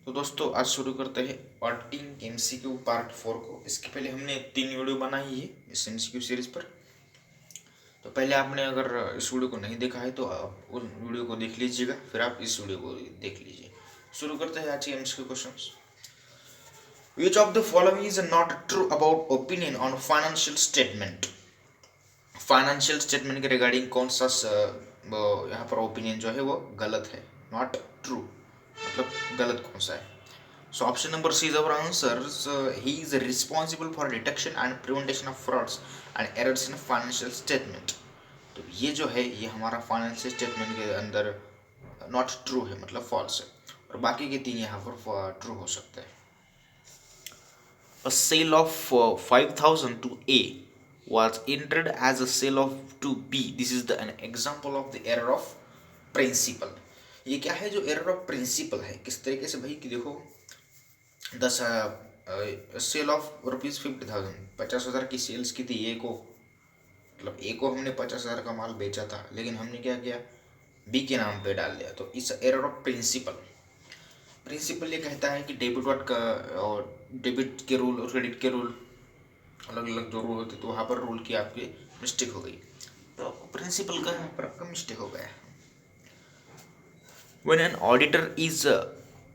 तो दोस्तों आज शुरू करते हैं ऑडिटिंग एमसीक्यू पार्ट 4 को। इसके पहले हमने 3 वीडियो बनाई है इस एमसीक्यू सीरीज पर। तो पहले आपने अगर इस वीडियो को नहीं देखा है तो आप उस वीडियो को देख लीजिएगा, फिर आप इस वीडियो को देख लीजिए। शुरू करते हैं आज के MCQ questions. Which of the following is not true about opinion on financial statement. Financial statement के रिगार्डिंग कौन सा यहाँ पर ओपिनियन जो है वो गलत है, नॉट ट्रू मतलब गलत कौन सा है। So option number C is our answer. So he is responsible for detection and prevention of frauds and errors in financial statement. तो ये जो है ये हमारा फाइनेंशियल स्टेटमेंट के अंदर नॉट ट्रू है, मतलब फॉल्स है, और बाकी के 3 यहाँ पर ट्रू हो सकते हैं। A sale of 5,000 to A was entered as a sale of to B. This is an example of the error of principle. ये क्या है जो एरर ऑफ प्रिंसिपल है, किस तरीके से भाई कि देखो 10 सेल ऑफ ₹50,000 50,000 की सेल्स की थी ए को, मतलब ए को हमने 50,000 का माल बेचा था, लेकिन हमने क्या किया बी के नाम पे डाल दिया। तो इस एरर ऑफ प्रिंसिपल ये कहता है कि डेबिट के रूल और क्रेडिट के रूल अलग अलग जो रूल होते तो वहाँ पर रूल की आपकी मिस्टेक हो गई, तो प्रिंसिपल का यहाँ पर आपका मिस्टेक हो गया। When an auditor is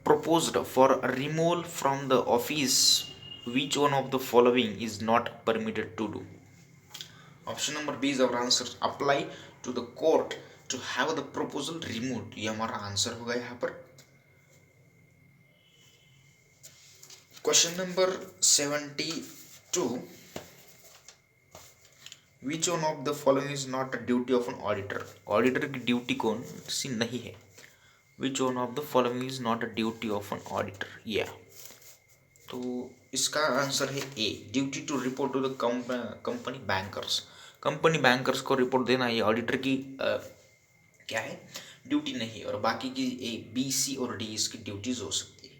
proposed for removal from the office, which one of the following is not permitted to do? Option number B is our answer. Apply to the court to have the proposal removed. ये हमारा answer होगा यहाँ पर। Question number 72. Which one of the following is not a duty of an auditor? Auditor की duty कौन सी नहीं है? Which one of the following is not a duty of an auditor? Yeah. तो इसका आंसर है A, duty to report to the company bankers. Company bankers को report देना ये ऑडिटर की क्या है, ड्यूटी नहीं है, और बाकी की ए बी सी और डी इसकी ड्यूटीज हो सकती है।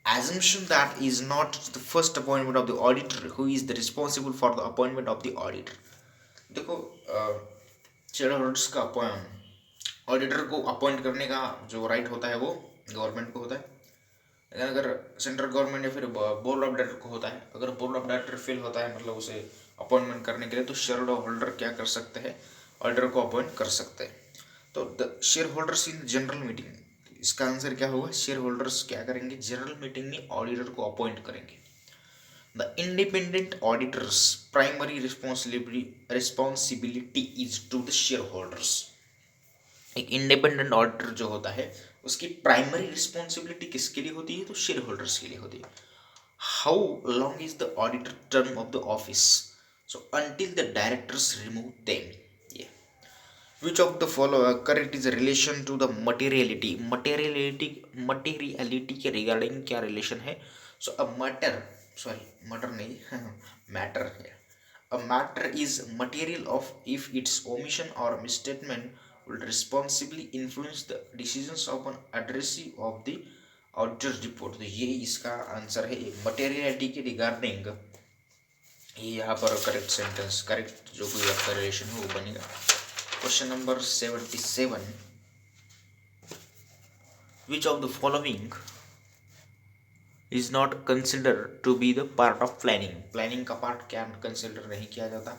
Assumption that is not the first appointment of the auditor who is the responsible for the appointment of the auditor. देखो शेयर होल्डर्स का ऑडिटर को अपॉइंट करने का जो राइट होता है वो गवर्नमेंट को होता है, लेकिन अगर सेंट्रल गवर्नमेंट या फिर बोर्ड ऑफ डायरेक्टर को होता है। अगर बोर्ड ऑफ डायरेक्टर फेल होता है मतलब उसे अपॉइंटमेंट करने के लिए, तो शेयर होल्डर क्या कर सकते हैं, ऑडिटर को अपॉइंट कर सकते हैं। तो the shareholders in general meeting, इसका आंसर क्या होगा, शेयर होल्डर्स क्या करेंगे, जनरल मीटिंग में ऑडिटर को अपॉइंट करेंगे। The independent auditors primary responsibility is to the shareholders. एक इंडिपेंडेंट ऑडिटर जो होता है उसकी प्राइमरी रिस्पॉन्सिबिलिटी किसके लिए होती है, तो शेयर होल्डर्स के लिए होती है। How long is the auditor term of the office, so until the directors remove them. Which of the follow correct is a relation to the materiality के रिगार्डिंग क्या रिलेशन है। सो अ मटर नहीं मैटर है। A matter is material of if its omission or misstatement will responsibly influence the decisions of an addressee of the auditor's report। तो ये इसका answer है, मटेरियलिटी के रिगार्डिंग ये यहाँ पर करेक्ट सेंटेंस, करेक्ट जो कोई आपका रिलेशन है वो बनेगा। Question number 77. Which of the following is not considered to be the part of planning? Planning का पार्ट क्या कंसिडर नहीं किया जाता।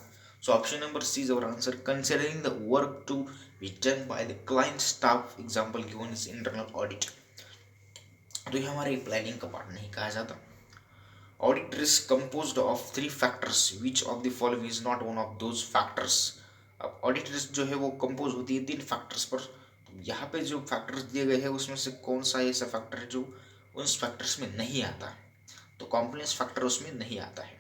So option number C is our answer. Considering the work to be done by the client staff, example given is internal audit। तो ये हमारे planning का part नहीं कहा जाता। Audit is composed of 3 factors. Which of the following is not one of those factors? अब audit risk जो है वो कंपोज होती है 3 फैक्टर्स पर। तो यहाँ पे जो फैक्टर्स दिए गए हैं उसमें से कौन सा ऐसा फैक्टर है जो उन फैक्टर्स में नहीं आता, तो कॉम्प्लेक्स फैक्टर उसमें नहीं आता है।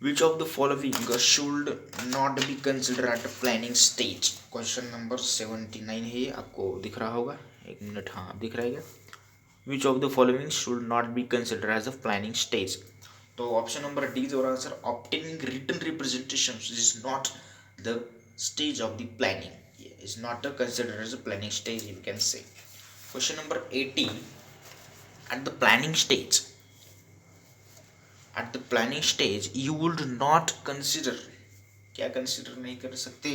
Which of the following should not be consider at planning stage. Question number 79 है, ये आपको दिख रहा होगा, एक मिनट, हाँ दिख रहा है। Which of the following should not be consider as a planning stage. तो option number D is our answer. Obtaining written representation is not the stage of the planning, is not considered as a planning stage, you can say. Question number 80. At the planning stage you would not consider, क्या consider नहीं कर सकते,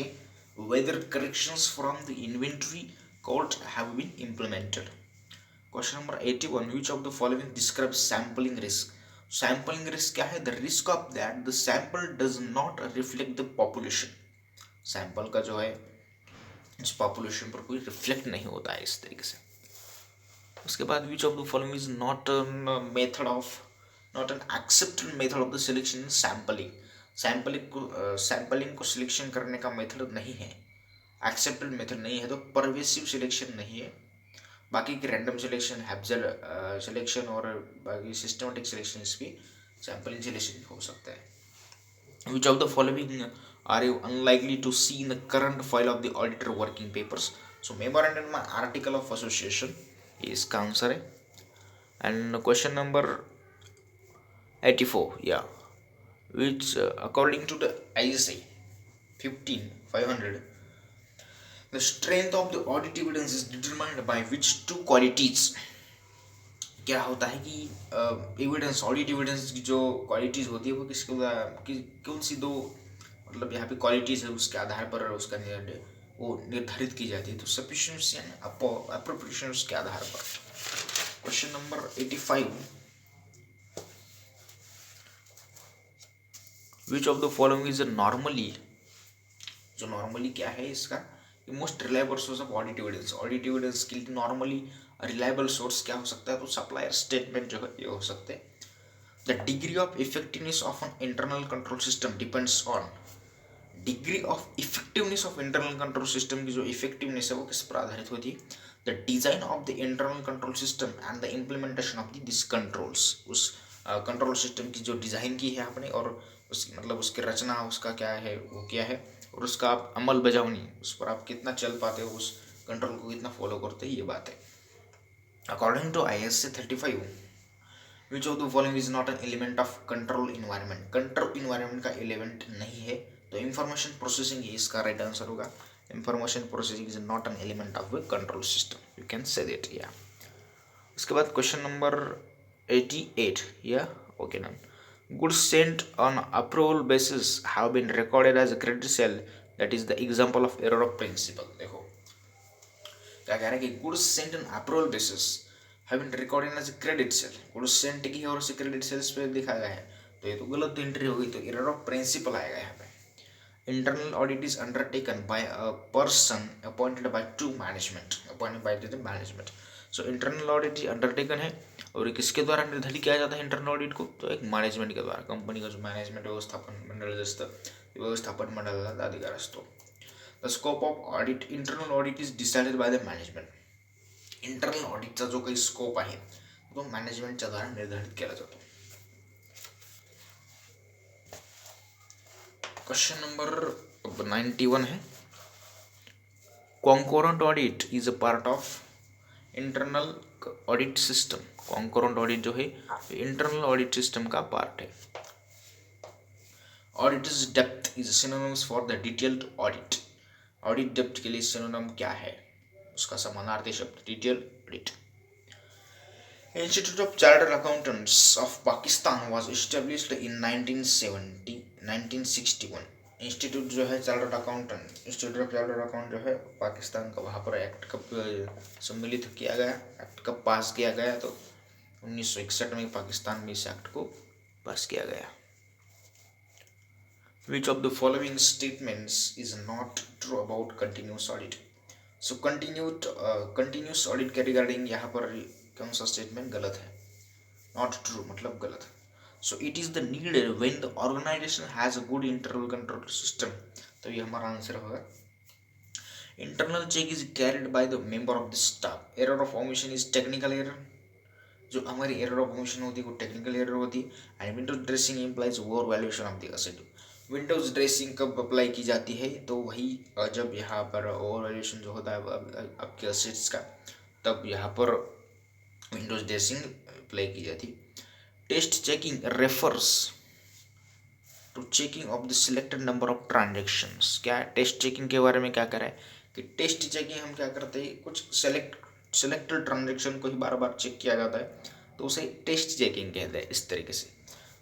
whether corrections from the inventory could have been implemented। Question number 81, which of the following describe sampling risk. Sampling risk क्या है? The risk of that the sample does not reflect the population. Sample का जो है इस population पर कोई reflect नहीं होता है इस तरीके से। उसके बाद विच of the following is not method of not an accepted method of the selection in sampling. Sampling को सिलेक्शन करने का मेथड नहीं है, एक्सेप्टेड मेथड नहीं है, तो परवेसिव सिलेक्शन नहीं है। बाकी की रैंडम सिलेक्शन, हैप्जल सिलेक्शन और बाकी सिस्टमेटिक सिलेक्शन इसकी सैम्पलिंग सिलेक्शन हो सकता है। Which of the following are you unlikely to see in the current file of the auditor working papers. So memorandum article of association, ये इसका आंसर है। And question number 84, या which according to the ISI 15500 the strength of the audit evidence is determined by which two qualities। क्या होता है कि evidence, audit evidence की जो क्वालिटीज होती है वो कौन सी दो, मतलब यहाँ पे क्वालिटीज है उसके आधार पर उसका वो निर्धारित की जाती है। तो सफिशिएंसी एंड अप्रोप्रिएशन उसके आधार पर। Question number 85, which of the following is normally, जो नॉर्मली क्या है इसका, most reliable source of audit evidence. Audit evidence के लिए नॉर्मली रिलायबल सोर्स क्या हो सकता है? तो सप्लायर स्टेटमेंट जो है ये हो सकते हैं। The degree of effectiveness of an internal control system depends on, degree of effectiveness of internal control system की जो इफेक्टिवनेस है वो किस पर आधारित होती है? The design of the internal control system and the implementation of this controls. उस कंट्रोल सिस्टम की जो डिजाइन की है आपने और उसकी मतलब उसकी रचना उसका क्या है, वो क्या है, और उसका आप अमल बजावनी उस पर आप कितना चल पाते हो, उस कंट्रोल को कितना फॉलो करते हैं, ये बात है। According to ISA 35, which of the following is not an element of control environment. Control environment का एलिमेंट नहीं है, तो इंफॉर्मेशन प्रोसेसिंग इसका राइट आंसर होगा। Information processing is not an element of the control system, you can say that, या। उसके बाद question number 88, या okay none, goods sent on approval basis have been recorded as a credit sale, that is the example of error of principle। देखो क्या कह रहा है कि goods sent on approval basis have been recorded as a credit sale। goods sent की और उसे credit sales पे दिखा गया है, तो ये तो गलत एंट्री होगी, तो error of principle आएगा यहाँ पे। internal audit is undertaken by a person appointed by the management। So internal audit undertaken है और किसके द्वारा निर्धारित किया जाता है इंटरनल ऑडिट को? तो एक मैनेजमेंट के द्वारा, कंपनी का जो मैनेजमेंट व्यवस्थापन मंडळ असतं, व्यवस्थापन मंडळाला अधिकार असतो। The scope of audit, internal audit is decided by the management. Internal ऑडिटचा जो काही स्कोप आहे तो मॅनेजमेंटच्या द्वारा निर्धारित केला जातो। क्वेश्चन नंबर 91 है, concurrent audit is a part of internal audit system. Concurrent audit जो है इंटरनल ऑडिट सिस्टम का पार्ट है। Audit is depth is synonyms for the detailed audit. Audit depth के लिए सिनोनिम क्या है? उसका समानार्थी शब्द detail audit. Institute of chartered accountants of Pakistan was established in 1961। Institute जो है chartered accountant, institute of chartered account जो है पाकिस्तान का, वहाँ पर एक्ट कब सम्मिलित किया गया, एक्ट कब पास किया गया? तो 1961 में पाकिस्तान में इस एक्ट को पास किया गया। विच of the following statements is not true about continuous audit. So continuous audit के रिगार्डिंग यहाँ पर कौन सा स्टेटमेंट गलत है? नॉट ट्रू मतलब गलत। So it is the needed when the organization has a good internal control system। तो ये हमारा आंसर होगा। Internal check is carried by the member of the staff। Error of omission is technical error। जो हमारी error of omission होती है वो technical error होती है। And windows dressing implies over valuation of the asset। Windows dressing कब apply की जाती है? तो वही जब यहाँ पर ओवर वैल्यूएशन जो होता है आपके असेट्स का, तब यहाँ पर विंडोज ड्रेसिंग अप्लाई की जाती है। Test checking refers to checking of the selected number of transactions. क्या टेस्ट चेकिंग के बारे में क्या करें कि टेस्ट चेकिंग हम क्या करते हैं, कुछ सिलेक्टेड ट्रांजेक्शन को ही बार बार चेक किया जाता है, तो उसे टेस्ट चेकिंग कहते हैं इस तरीके से।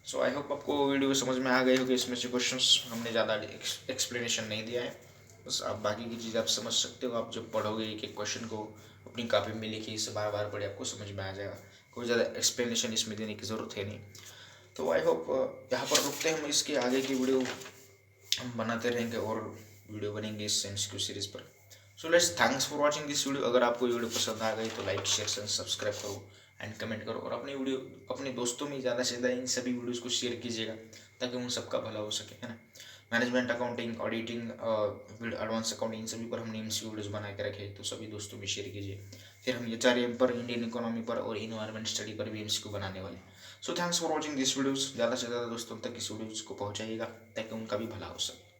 सो आई होप आपको वीडियो समझ में आ गई होगी। इसमें से क्वेश्चंस हमने ज़्यादा एक्सप्लेनेशन नहीं दिया है, बस आप बाकी की चीज़ आप समझ सकते हो। आप जब पढ़ोगे एक एक क्वेश्चन को अपनी कॉपी में लिखिए, इसे बार बार पढ़िए, आपको समझ में आ जाएगा। कोई ज़्यादा एक्सप्लेनेशन इसमें देने की ज़रूरत है नहीं। तो आई होप यहाँ पर रुकते हैं हम, इसके आगे की वीडियो हम बनाते रहेंगे और वीडियो बनेंगे इस MCQ सीरीज़ पर। So let's thanks for watching this video. अगर आपको ये वीडियो पसंद आ गई तो लाइक शेयर एंड सब्सक्राइब करो एंड कमेंट करो, और अपने दोस्तों में ज़्यादा से ज़्यादा इन सभी वीडियोज़ को शेयर कीजिएगा ताकि उन सबका भला हो सके, है ना। Management accounting, auditing, advance accounting, इन सभी पर हमने MCQ वीडियोज़ बना के रखे, तो सभी दोस्तों में शेयर कीजिए। फिर हम HRM पर, इंडियन इकोनॉमी पर और इन्वायरमेंट स्टडी पर भी MCQ बनाने वाले। So thanks for watching this videos. ज़्यादा से ज़्यादा दोस्तों तक इस वीडियोज़ को पहुँचाइएगा ताकि उनका भी भला हो सके।